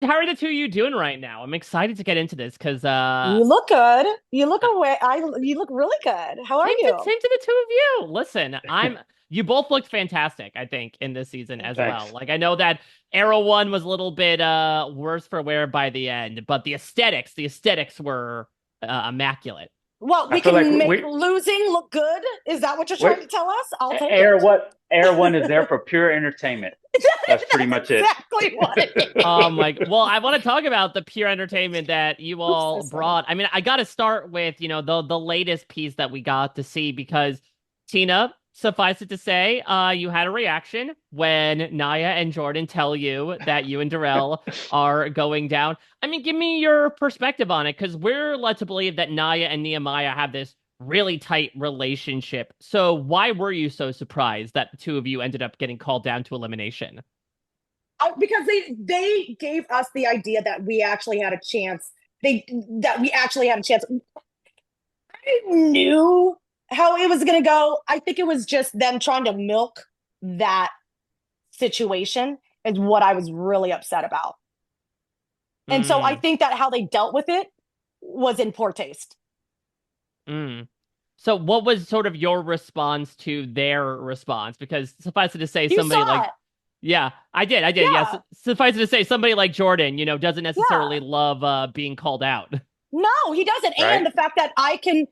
How are the two of you doing right now? I'm excited to get into this because You look good. You look away. You look really good. How are you? same to the two of you. Listen, you both looked fantastic, I think, in this season as well. Thanks. Like I know that Arrow one was a little bit worse for wear by the end, but the aesthetics were immaculate. Well, I we feel like can make we losing look good. Is that what you're we trying to tell us? I'll take Air it. what Air One is there for pure entertainment. That's pretty That's much it. exactly what it Oh is. my, well, I want to talk about the pure entertainment that you Oops, so all sorry. brought. I mean, I got to start with, the latest piece that we got to see because Tina, suffice it to say, you had a reaction when Naya and Jordan tell you that you and Darrell are going down. I mean, give me your perspective on it because we're led to believe that Naya and Nehemiah have this really tight relationship. So why were you so surprised that the two of you ended up getting called down to elimination? Because they gave us the idea that we actually had a chance. That we actually had a chance. I knew how it was going to go. I think it was just them trying to milk that situation is what I was really upset about. And so I Mm. think that how they dealt with it was in poor taste. Mm. So, what was sort of your response to their response? Because suffice it to say, You somebody saw like, it. yeah, I did, yes. Yeah. Suffice it to say, somebody like Jordan, doesn't necessarily Yeah. love being called out. No, he doesn't. And Right? the fact that I can,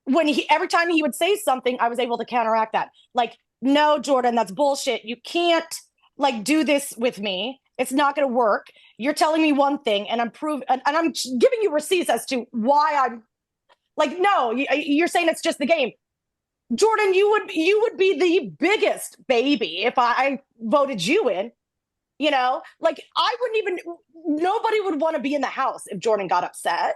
when he, every time he would say something, I was able to counteract that. Like, no, Jordan, that's bullshit. You can't like do this with me. It's not going to work. You're telling me one thing and and I'm giving you receipts as to why I'm like, no, you're saying it's just the game. Jordan, you would be the biggest baby if I voted you in. Like I wouldn't even. Nobody would want to be in the house if Jordan got upset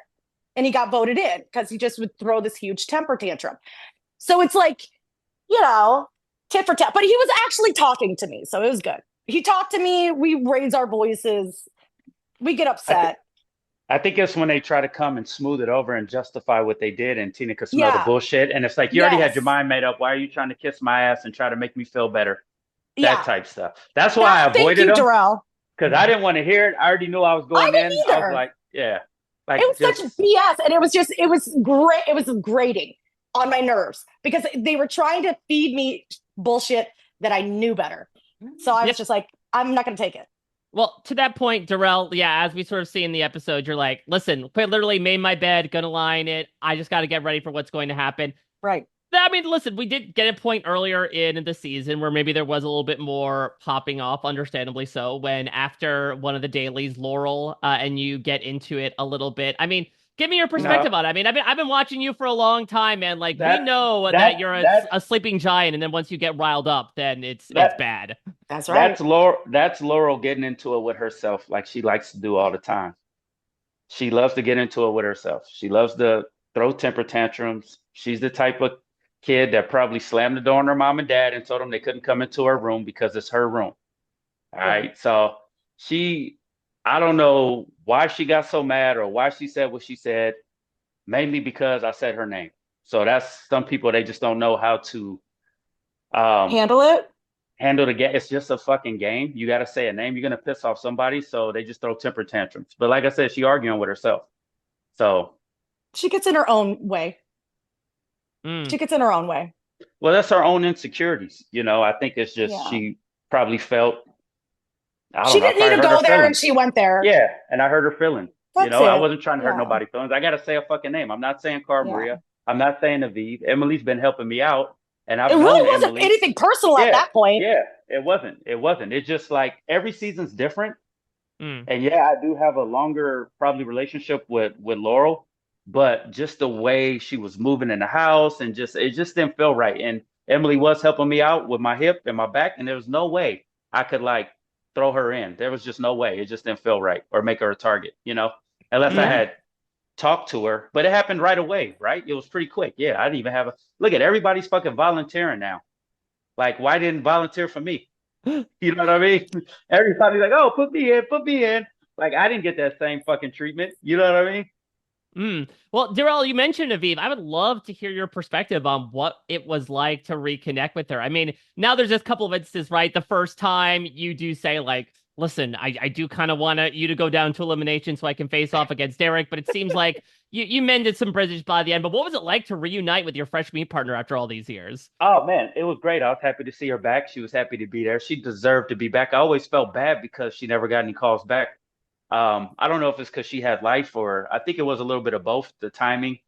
and he got voted in because he just would throw this huge temper tantrum. So it's like, you know, tit for tat. But he was actually talking to me, so it was good. He talked to me. We raise our voices. We get I think upset. I think it's when they try to come and smooth it over and justify what they did, and Tina could smell the Yeah. bullshit. And it's like you already had your Yes. mind made up. Why are you trying to kiss my ass and try to make me feel better? That Yeah. type stuff. That's why I That. Thank avoided you, them Darrell. because I didn't want to hear it. I already knew I was I going in. didn't I was either. like, yeah, It like was such just BS, and it was great. It was grating on my nerves because they were trying to feed me bullshit that I knew better. So I Yeah. was just like, I'm not going to take it. Well, to that point, Darrell, yeah, as we sort of see in the episode, you're like, listen, quite literally made my bed, gonna lie in it. I just got to get ready for what's going to happen. Right. I mean, listen, we did get a point earlier in the season where maybe there was a little bit more popping off, understandably so, when after one of the dailies, Laurel, and you get into it a little bit. I mean, give me your no. perspective on it. I mean, I've been watching you for a long time, man. Like we That know that that you're that a sleeping giant, and then once you get riled up, then it's that bad. That's right. that's Laurel. That's Laurel getting into it with herself, like she likes to do all the time. She loves to get into it with herself. She loves to throw temper tantrums. She's the type of kid that probably slammed the door on her mom and dad and told them they couldn't come into her room because it's her room. All Yeah. right. So she, I don't know why she got so mad or why she said what she said, mainly because I said her name. So that's some people, they just don't know how to um, Handle it. handle the game. It's just a fucking game. You got to say a name. You're going to piss off somebody. So they just throw temper tantrums. But like I said, she arguing with herself. So She gets in her own way. Mm. She gets in her own way. well, that's her own insecurities. I think it's just Yeah. she probably felt, I She don't know, I didn't need probably to hurt her go there and feelings. she went there. Yeah, and I hurt her feelings. That's I it. wasn't trying to hurt Yeah. nobody's feelings. I got to say a fucking name. I'm not saying Cara Yeah. Maria. I'm not saying Aviv. Emily's been helping me out, and It I've known really wasn't Emily. anything personal at Yeah, that point. yeah, it wasn't. It wasn't. It's just like every season's different. Mm. And yeah, I do have a longer probably relationship with Laurel, but just the way she was moving in the house and just it just didn't feel right. And Emily was helping me out with my hip and my back, and there was no way I could like throw her in. There was just no way. It just didn't feel right or make her a target, unless I Yeah. Mm. had talked to her. But it happened right away, right? It was pretty quick. Yeah, I didn't even have a look at everybody's fucking volunteering now. Like, why didn't volunteer for me? You know what I mean? Everybody's like, "Oh, put me in, put me in." Like I didn't get that same fucking treatment. You know what I mean? Mm. Well, Darrell, you mentioned Aviv. I would love to hear your perspective on what it was like to reconnect with her. I mean, now there's just a couple of instances, right? The first time you do say, like, listen, I do kind of want you to go down to elimination so I can face off against Derek, but it seems like you mended some bridges by the end. But what was it like to reunite with your fresh meat partner after all these years? Oh man, it was great. I was happy to see her back. She was happy to be there. She deserved to be back. I always felt bad because she never got any calls back. I don't know if it's because she had life or I think it was a little bit of both, the timing.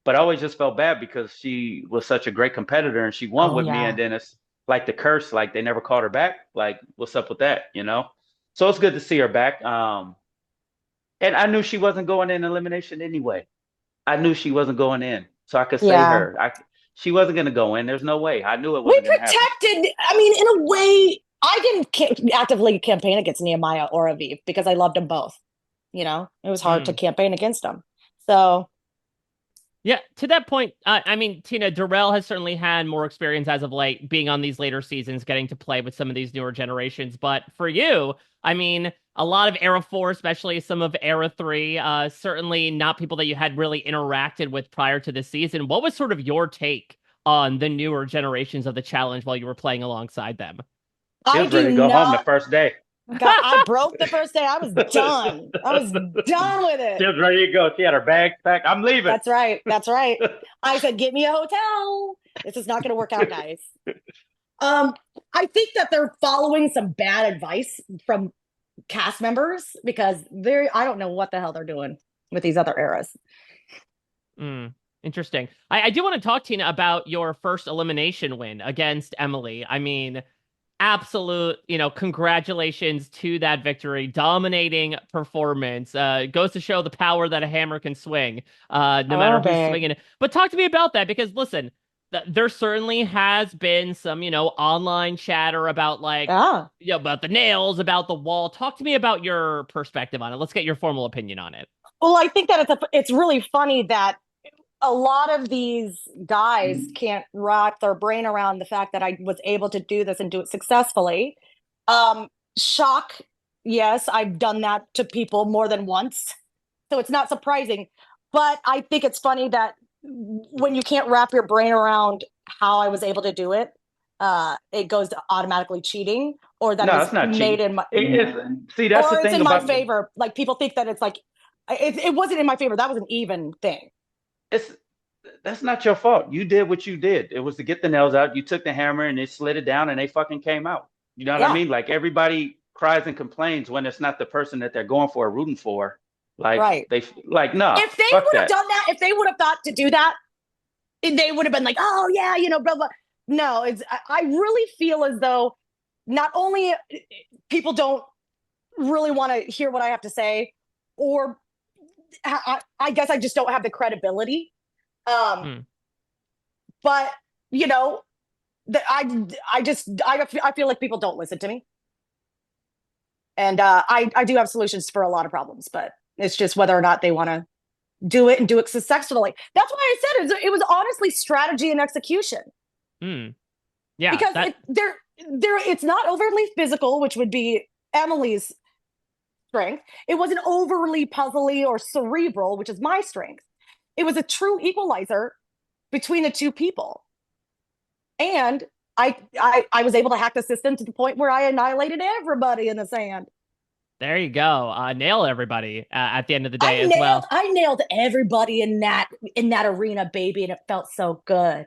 But I always just felt bad because she was such a great competitor and she won Oh with me. yeah. And then it's like the curse, like they never called her back. Like, what's up with that, you know? So it's good to see her back. And I knew she wasn't going in elimination anyway. I knew she wasn't going in, so I could say Yeah. her. She wasn't going to go in. There's no way. I knew it We wasn't going to happen. protected, I mean, in a way, I didn't actively campaign against Nehemiah or Aviv because I loved them both. It was hard to Hmm. campaign against them. So, Yeah, to that point, I mean, Tina, Darrell has certainly had more experience as of late, being on these later seasons, getting to play with some of these newer generations. But for you, I mean, a lot of Era 4, especially some of Era 3, certainly not people that you had really interacted with prior to this season. What was sort of your take on the newer generations of the challenge while you were playing alongside them? She I was do ready to go home the not, first day. God, I broke the first day. I was done. I was done with She it. was ready to go. She had her bags packed. I'm leaving. That's right. That's right. I said, get me a hotel. This is not going to work out, guys. Um, I think that they're following some bad advice from cast members because I don't know what the hell they're doing with these other eras. Mm, interesting. I do want to talk, Tina, about your first elimination win against Emily. I mean, absolute, congratulations to that victory. Dominating performance. Goes to show the power that a hammer can swing, no matter Oh, who's babe. swinging it. But talk to me about that because listen, there certainly has been some, online chatter about like, Yeah. about the nails, about the wall. Talk to me about your perspective on it. Let's get your formal opinion on it. Well, I think that it's really funny that a lot of these guys can't wrap their brain around the fact that I was able to do this and do it successfully. Um, Shock, yes, I've done that to people more than once, so it's not surprising. But I think it's funny that when you can't wrap your brain around how I was able to do it, it goes to automatically cheating, or that it No, was it's not made cheating. in my, See, that's the or it's thing in my about favor. Like people think that it's like it wasn't in my favor. That was an even thing. it's that's not your fault. You did what you did. It was to get the nails out. You took the hammer and they slid it down and they fucking came out. You know what I Yeah, mean? Like everybody cries and complains when it's not the person that they're going for or rooting for. Like right. they like, nah, If they fuck would have that. done that, if they would have thought to do that, they would have been like, oh yeah, blah blah. No, I really feel as though not only people don't really want to hear what I have to say, or I guess I just don't have the credibility. Um, Hmm. but you know, I feel like people don't listen to me, and I do have solutions for a lot of problems, but it's just whether or not they want to do it and do it successfully. That's why I said it was honestly strategy and execution Hmm. Yeah, because it's not overly physical, which would be Emily's strength. It wasn't overly puzzly or cerebral, which is my strength. It was a true equalizer between the two people. And I was able to hack the system to the point where I annihilated everybody in the sand. there you go. Nail everybody at the end of the day I as nailed well. I nailed everybody in that arena, baby, and it felt so good.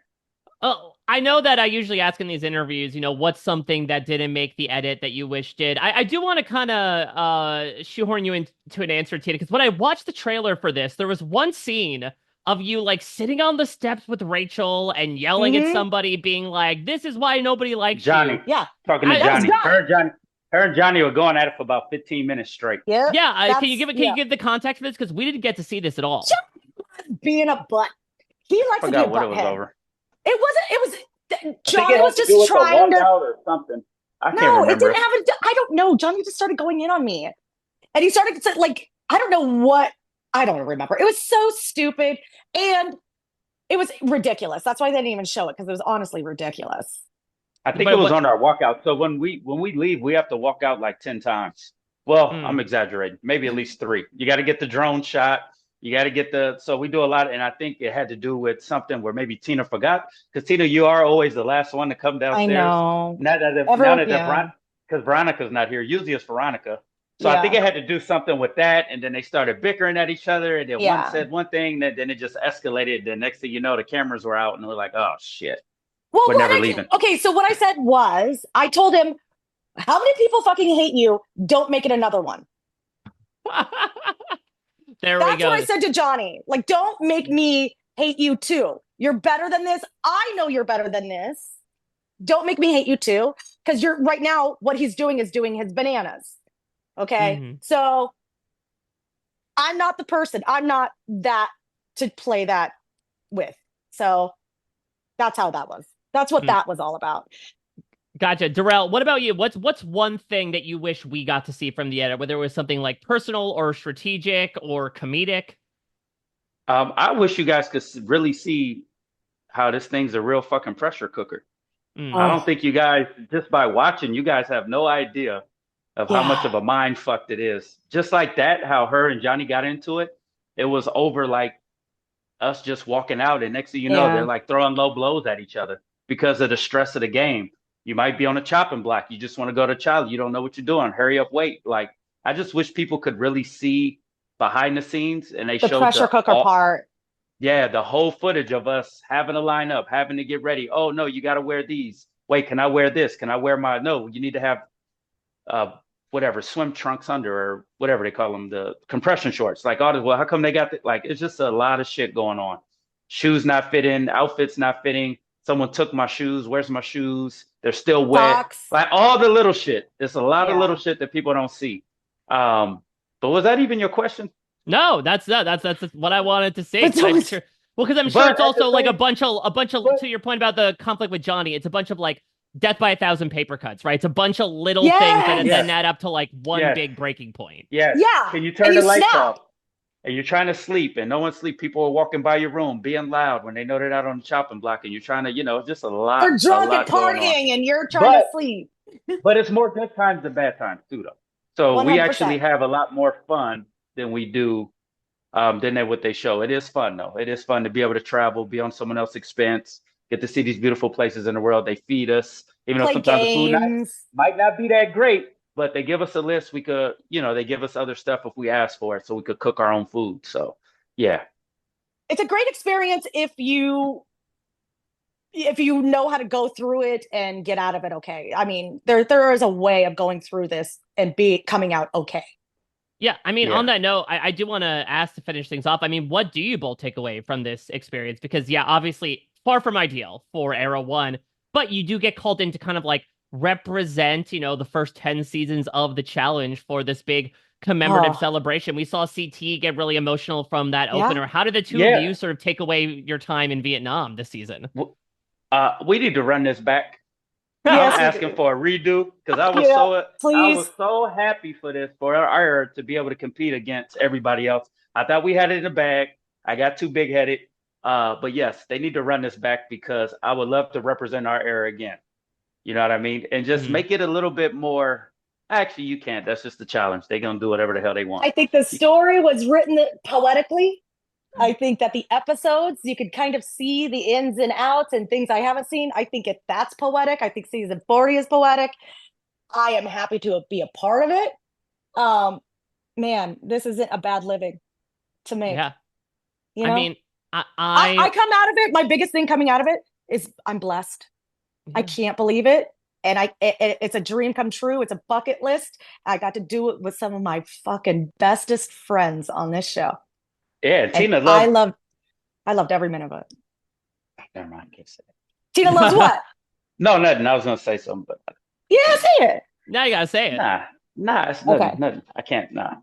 Oh, I know that I usually ask in these interviews, what's something that didn't make the edit that you wish did. I do want to kind of shoehorn you into an answer, Tina, because when I watched the trailer for this, there was one scene of you like sitting on the steps with Rachel and yelling at Mm-hmm. somebody, being like, "This is why nobody likes you." Johnny, Yeah, talking to I, that was Johnny. John. Her and Johnny were going at it for about 15 minutes straight. Yep, yeah, can you that's give it? Can you yeah. give the context for this? Because we didn't get to see this at all. John being a butt. He likes to be a Forgot what it was butthead. over. It wasn't. It was I think it Johnny had was to do just with the trying to. walkout or something. I can't No, it didn't remember. have it. I don't know. Johnny just started going in on me, and he started to like. I don't know what. I don't remember. It was so stupid, and it was ridiculous. That's why they didn't even show it because it was honestly ridiculous. I think it But was what? on our walkout. So when we leave, we have to walk out like 10 times. Well, Mm, I'm exaggerating. Maybe at least three. You got to get the drone shot. You got to get so we do a lot. And I think it had to do with something where maybe Tina forgot. Because Tina, you are always the last one to come I downstairs. know. Now that Everyone, Bron, yeah. because Veronica's not here. Usually it's Veronica. So I think Yeah. it had to do something with that, and then they started bickering at each other, and then one Yeah. said one thing, then it just escalated. The next thing you know, the cameras were out, and we're like, "Oh shit, Well, we're never leaving." okay, so what I said was, I told him, how many people fucking hate you? Don't make it another one. There we That's what I go. said to Johnny. Like, don't make me hate you too. You're better than this. I know you're better than this. Don't make me hate you too. Because you're right now, what he's doing is doing his bananas. Okay. Mhm. So I'm not the person. I'm not that to play that with. So that's how that was. That's what Hmm. that was all about. Gotcha. Darrell, what about you? What's one thing that you wish we got to see from the edit, whether it was something like personal or strategic or comedic? I wish you guys could really see how this thing's a real fucking pressure cooker. I Mm. don't Oh, think you guys, just by watching, you guys have no idea of how much yeah. of a mind fuck it is. Just like that, how her and Johnny got into it, it was over like us just walking out, and next thing you know, they're Yeah. like throwing low blows at each other because of the stress of the game. You might be on a chopping block. You just want to go to child. You don't know what you're doing. Hurry up, wait. Like I just wish people could really see behind the scenes, and they The showed pressure the cooker all, part. yeah, the whole footage of us having to line up, having to get ready. Oh no, you got to wear these. Wait, can I wear this? Can I wear my? No, you need to have uh whatever swim trunks under or whatever they call them, the compression shorts. Like all this. Well, how come they got like it's just a lot of shit going on. Shoes not fitting, outfits not fitting. Someone took my shoes. Where's my shoes? They're still wet. Socks. Like all the little shit. There's a lot of little Yeah. shit that people don't see. But was that even your question? No, that's what I wanted to see. But 'Cause so I'm it's sure. Well, because I'm sure But it's at the also like same, a bunch of but to your point about the conflict with Johnny. It's a bunch of like death by a thousand paper cuts, right? It's a bunch of little things that yes. then yes, add up to like one yes, big breaking point. yes. Yeah. Can you And turn you the lights snap. off? And you're trying to sleep and no one's sleep. People are walking by your room, being loud when they know they're not on the chopping block, and you're trying to, just They're a drunk and lot going on. partying and you're trying to But sleep. but it's more good times than bad times too, though. So we actually 100%. have a lot more fun than we do than what they show. It is fun though. It is fun to be able to travel, be on someone else's expense, get to see these beautiful places in the world. They feed us, even though Play sometimes the food games. might not be that great, but they give us a list. We could, they give us other stuff if we ask for it, so we could cook our own food. So yeah, It's a great experience if you know how to go through it and get out of it okay. I mean, there is a way of going through this and be coming out okay. Yeah, I mean, on yeah. that note, I do want to ask to finish things off. I mean, what do you both take away from this experience? Because, yeah, obviously, far from ideal for Era 1, but you do get called in to kind of like represent, the first 10 seasons of the challenge for this big commemorative Oh, celebration. We saw CT get really emotional from that yeah. opener. How did the two of Yeah. you sort of take away your time in Vietnam this season? We need to run this back. I'm Yes, we asking do. for a redo because Yeah, I was please. so happy for this for our era to be able to compete against everybody else. I thought we had it in the bag. I got too big headed. But yes, they need to run this back because I would love to represent our era again. You know what I mean? And just Mhm. make it a little bit more. Actually, you can't. That's just the challenge. They're gonna do whatever the hell they want. I think the story was written poetically. I think that the episodes, you could kind of see the ins and outs and things I haven't seen. I think that's poetic. I think season 40 is poetic. I am happy to be a part of it. Um, Man, this isn't a bad living to make, Yeah. you I know? mean, I come out of it. My biggest thing coming out of it is I'm blessed. I yeah. can't believe it. And it's a dream come true. It's a bucket list. I got to do it with some of my fucking bestest friends on this show. Yeah, And Tina loved. I loved every minute of it. Never mind. I can't say it. Tina loves what? No, nothing. I was gonna say something, but Yeah, say it. Now you gotta say it. nah, nah. It's nothing. Okay. Nothing. I can't. Nah.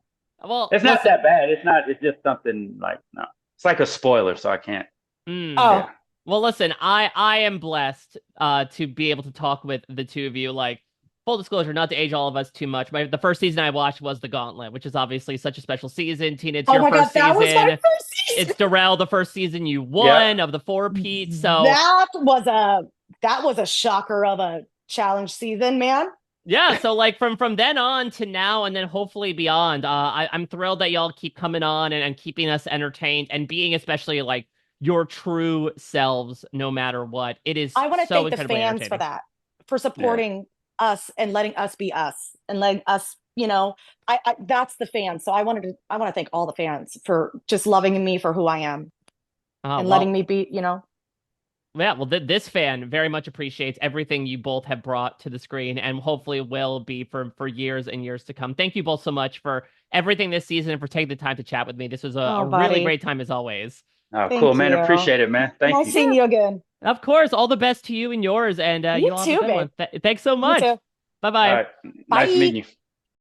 Well, It's not listen. that bad. It's not. It's just something like no. It's like a spoiler, so I can't. Mm. Oh, Yeah. Well, listen, I am blessed to be able to talk with the two of you. Like, full disclosure, not to age all of us too much. The first season I watched was The Gauntlet, which is obviously such a special season. Tina, it's oh your my God, first that was my season. first It's season. Darrell, the first season you Yep. won of the four Pete. So That was a shocker of a challenge season, man. yeah, so like from then on to now and then hopefully beyond, I'm thrilled that y'all keep coming on and keeping us entertained and being especially like your true selves no matter what. It is I want to so thank the incredibly fans for entertaining. that, for Yeah. supporting us and letting us be us and letting us, I that's the fans. So I want to thank all the fans for just loving me for who I am and letting Well, me be, yeah, well, this fan very much appreciates everything you both have brought to the screen and hopefully will be for years and years to come. Thank you both so much for everything this season and for taking the time to chat with me. This was a Oh, really buddy. great time as always. Oh, cool, Thank man. you. Appreciate it, man. Thank Nice you. seeing Yeah, you again. of course. All the best to you and yours, and You you all have a too, good babe. one. Thanks so You much. too. Bye All bye. right. Nice Bye. meeting you.